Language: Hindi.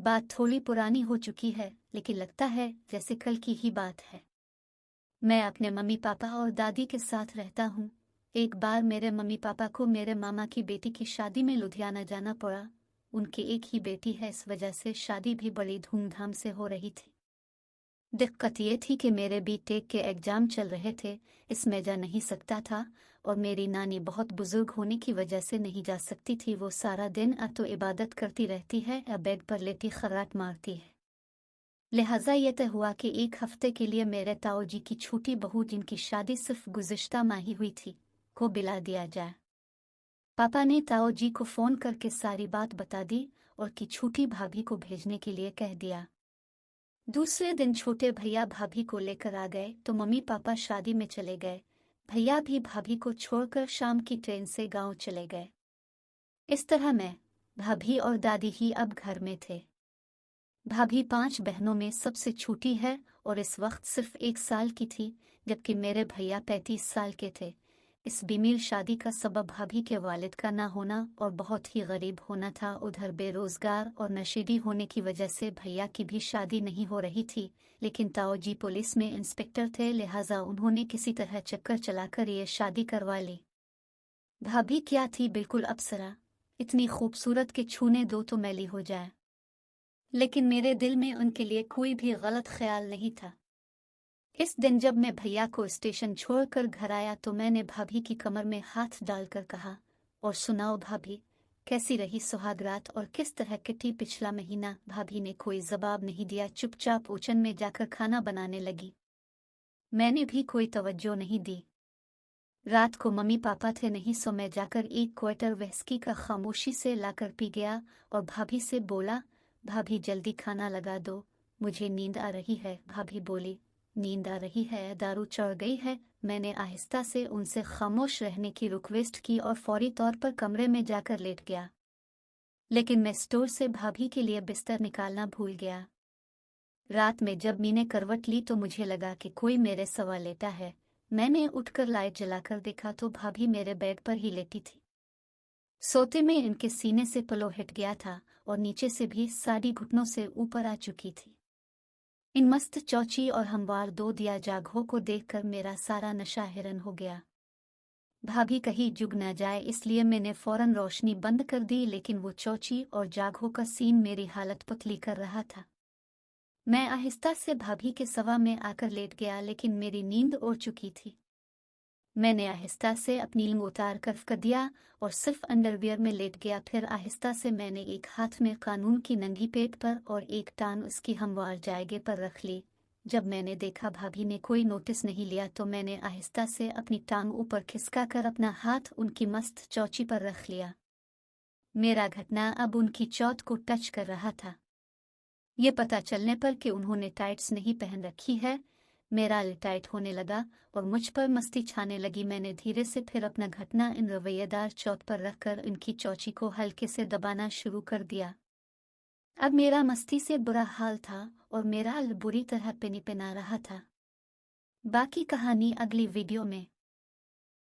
बात थोड़ी पुरानी हो चुकी है, लेकिन लगता है जैसे कल की ही बात है। मैं अपने मम्मी पापा और दादी के साथ रहता हूँ। एक बार मेरे मम्मी पापा को मेरे मामा की बेटी की शादी में लुधियाना जाना पड़ा। उनकी एक ही बेटी है, इस वजह से शादी भी बड़ी धूमधाम से हो रही थी। दिक्कत ये थी कि मेरे बीटेक के एग्जाम चल रहे थे, इसमें जा नहीं सकता था, और मेरी नानी बहुत बुजुर्ग होने की वजह से नहीं जा सकती थी। वो सारा दिन तो इबादत करती रहती है या बेड पर लेटी खर्राट मारती है। लिहाजा ये तय हुआ कि एक हफ्ते के लिए मेरे ताऊ जी की छोटी बहू, जिनकी शादी सिर्फ गुज़िश्ता माह ही हुई थी, को बुला दिया जाए। पापा ने ताऊ जी को फ़ोन करके सारी बात बता दी और की छोटी भाभी को भेजने के लिए कह दिया। दूसरे दिन छोटे भैया भाभी को लेकर आ गए तो मम्मी पापा शादी में चले गए। भैया भी भाभी को छोड़कर शाम की ट्रेन से गांव चले गए। इस तरह मैं, भाभी और दादी ही अब घर में थे। भाभी 5 बहनों में सबसे छोटी है और इस वक्त सिर्फ 1 साल की थी, जबकि मेरे भैया 35 साल के थे। इस बेमेल शादी का सबब भाभी के वालिद का ना होना और बहुत ही गरीब होना था। उधर बेरोजगार और नशेड़ी होने की वजह से भैया की भी शादी नहीं हो रही थी, लेकिन ताऊ जी पुलिस में इंस्पेक्टर थे, लिहाजा उन्होंने किसी तरह चक्कर चलाकर ये शादी करवा ली। भाभी क्या थी, बिल्कुल अप्सरा, इतनी खूबसूरत के छूने दो तो मैली हो जाए। लेकिन मेरे दिल में उनके लिए कोई भी गलत ख्याल नहीं था। इस दिन जब मैं भैया को स्टेशन छोड़कर घर आया तो मैंने भाभी की कमर में हाथ डालकर कहा, और सुनाओ भाभी, कैसी रही सुहाग रात और किस तरह कटी पिछला महीना। भाभी ने कोई जवाब नहीं दिया, चुपचाप ओचन में जाकर खाना बनाने लगी। मैंने भी कोई तवज्जो नहीं दी। रात को मम्मी पापा थे नहीं, सो मैं जाकर एक क्वार्टर व्हिस्की का खामोशी से लाकर पी गया और भाभी से बोला, भाभी जल्दी खाना लगा दो, मुझे नींद आ रही है। भाभी बोली, नींद आ रही है, दारू चढ़ गई है। मैंने आहिस्ता से उनसे खामोश रहने की रिक्वेस्ट की और फौरी तौर पर कमरे में जाकर लेट गया। लेकिन मैं स्टोर से भाभी के लिए बिस्तर निकालना भूल गया। रात में जब मैंने करवट ली तो मुझे लगा कि कोई मेरे सवा लेटा है। मैंने उठकर लाइट जलाकर देखा तो भाभी मेरे बेड पर ही लेटी थी। सोते में इनके सीने से पलो हिट गया था और नीचे से भी साड़ी घुटनों से ऊपर आ चुकी थी। इन मस्त चौची और हमवार दो दिया जागहों को देखकर मेरा सारा नशा हिरन हो गया। भाभी कहीं जुग न जाए इसलिए मैंने फौरन रोशनी बंद कर दी, लेकिन वो चौची और जागहों का सीन मेरी हालत पतली कर रहा था। मैं आहिस्ता से भाभी के सवा में आकर लेट गया, लेकिन मेरी नींद उड़ चुकी थी। मैंने आहिस्ता से अपनी लिंग उतार कर दिया और सिर्फ अंडरवियर में लेट गया। फिर आहिस्ता से मैंने एक हाथ में कानून की नंगी पेट पर और एक टांग उसकी हमवार जायगे पर रख ली। जब मैंने देखा भाभी ने कोई नोटिस नहीं लिया तो मैंने आहिस्ता से अपनी टांग ऊपर खिसका कर अपना हाथ उनकी मस्त चौची पर रख लिया। मेरा घटना अब उनकी चौथ को टच कर रहा था। ये पता चलने पर कि उन्होंने टाइट्स नहीं पहन रखी है, मेरा टाइट होने लगा और मुझ पर मस्ती छाने लगी। मैंने धीरे से फिर अपना घटना इन रवैयेदार चौथ पर रखकर इनकी चौची को हल्के से दबाना शुरू कर दिया। अब मेरा मस्ती से बुरा हाल था और मेरा बुरी तरह पिनी पिना रहा था। बाकी कहानी अगली वीडियो में।